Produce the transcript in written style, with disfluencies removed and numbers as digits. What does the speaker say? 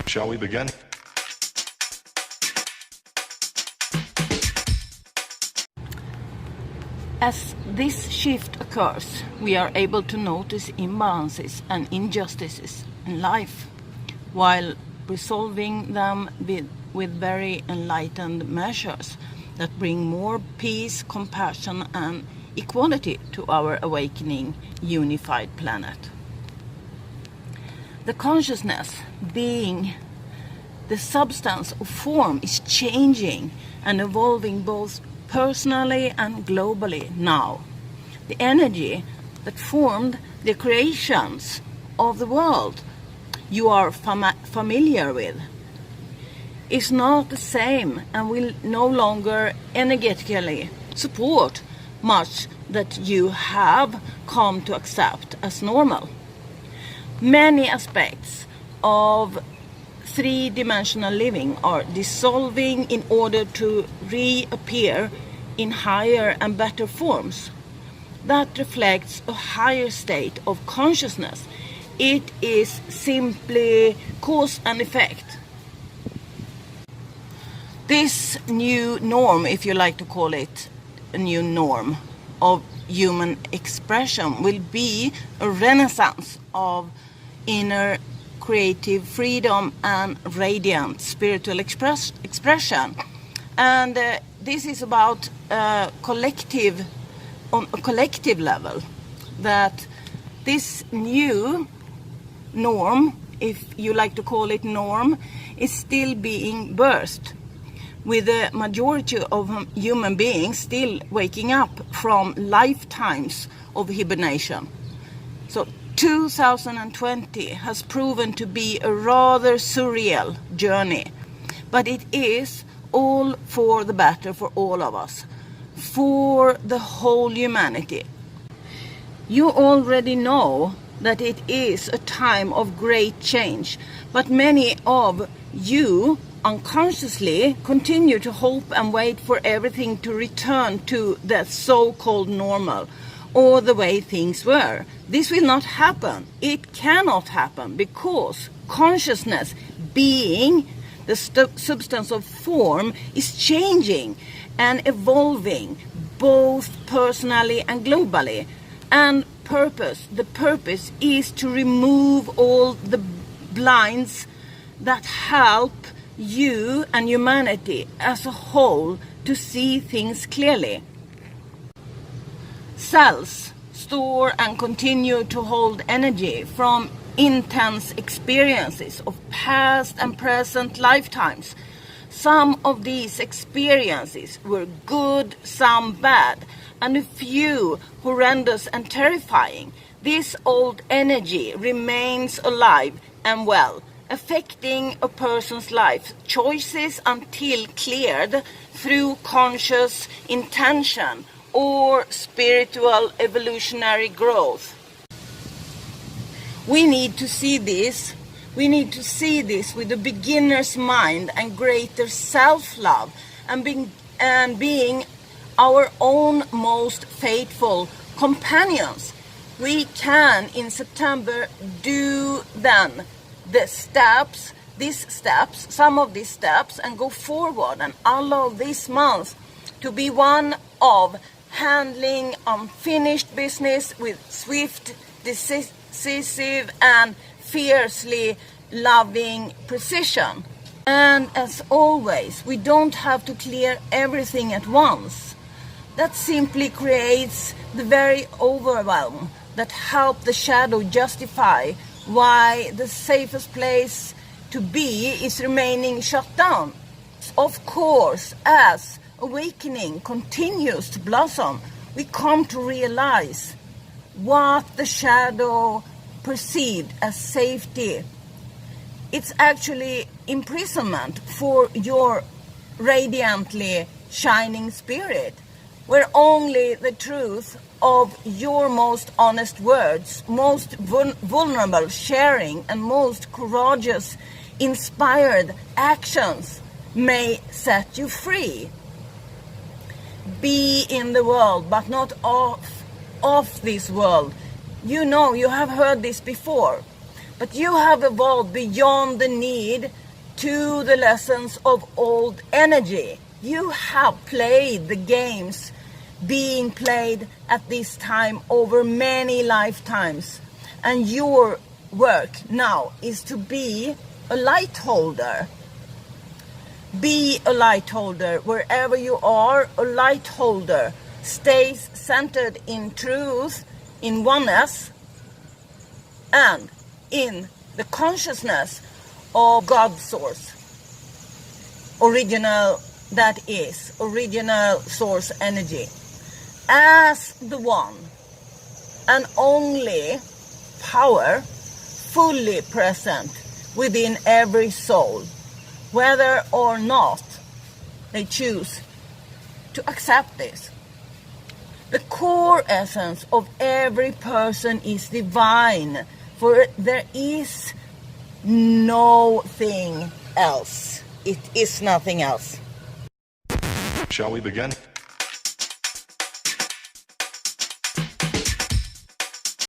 Shall we begin? As this shift occurs, we are able to notice imbalances and injustices in life, while resolving them with very enlightened measures that bring more peace, compassion and equality to our awakening, unified planet. The consciousness, being the substance of form, is changing and evolving both personally and globally now. The energy that formed the creations of the world you are familiar with is not the same and will no longer energetically support much that you have come to accept as normal. Many aspects of three-dimensional living are dissolving in order to reappear in higher and better forms. That reflects a higher state of consciousness. It is simply cause and effect. This new norm, if you like to call it a new norm of human expression, will be a renaissance of inner creative freedom and radiant spiritual expression. And this is about on a collective level, that this new norm, if you like to call it norm, is still being birthed, with the majority of human beings still waking up from lifetimes of hibernation. So 2020 has proven to be a rather surreal journey, but it is all for the better for all of us, for the whole humanity. You already know that it is a time of great change, but many of you unconsciously continue to hope and wait for everything to return to the so-called normal, or the way things were. This will not happen. It cannot happen, because consciousness, being the substance of form, is changing and evolving both personally and globally. And the purpose is to remove all the blinds that help you and humanity as a whole to see things clearly. Cells store and continue to hold energy from intense experiences of past and present lifetimes. Some of these experiences were good, some bad, and a few horrendous and terrifying. This old energy remains alive and well, affecting a person's life choices until cleared through conscious intention or spiritual evolutionary growth. We need to see this. We need to see this with a beginner's mind and greater self-love, and being our own most faithful companions. We can in September do then some of these steps, and go forward and allow this month to be one of handling unfinished business with swift, decisive and fiercely loving precision. And as always, we don't have to clear everything at once. That simply creates the very overwhelm that help the shadow justify why the safest place to be is remaining shut down. Of course, as awakening continues to blossom, we come to realize what the shadow perceived as safety. It's actually imprisonment for your radiantly shining spirit, where only the truth of your most honest words, most vulnerable sharing, and most courageous, inspired actions may set you free. Be in the world, but not of this world. You know, you have heard this before. But you have evolved beyond the need to the lessons of old energy. You have played the games being played at this time over many lifetimes. And your work now is to be a light holder. Be a light holder wherever you are. A light holder stays centered in truth, in oneness, and in the consciousness of God's source. Original, that is, original source energy. As the one and only power fully present within every soul, whether or not they choose to accept this. The core essence of every person is divine, for there is nothing else. It is nothing else. Shall we begin?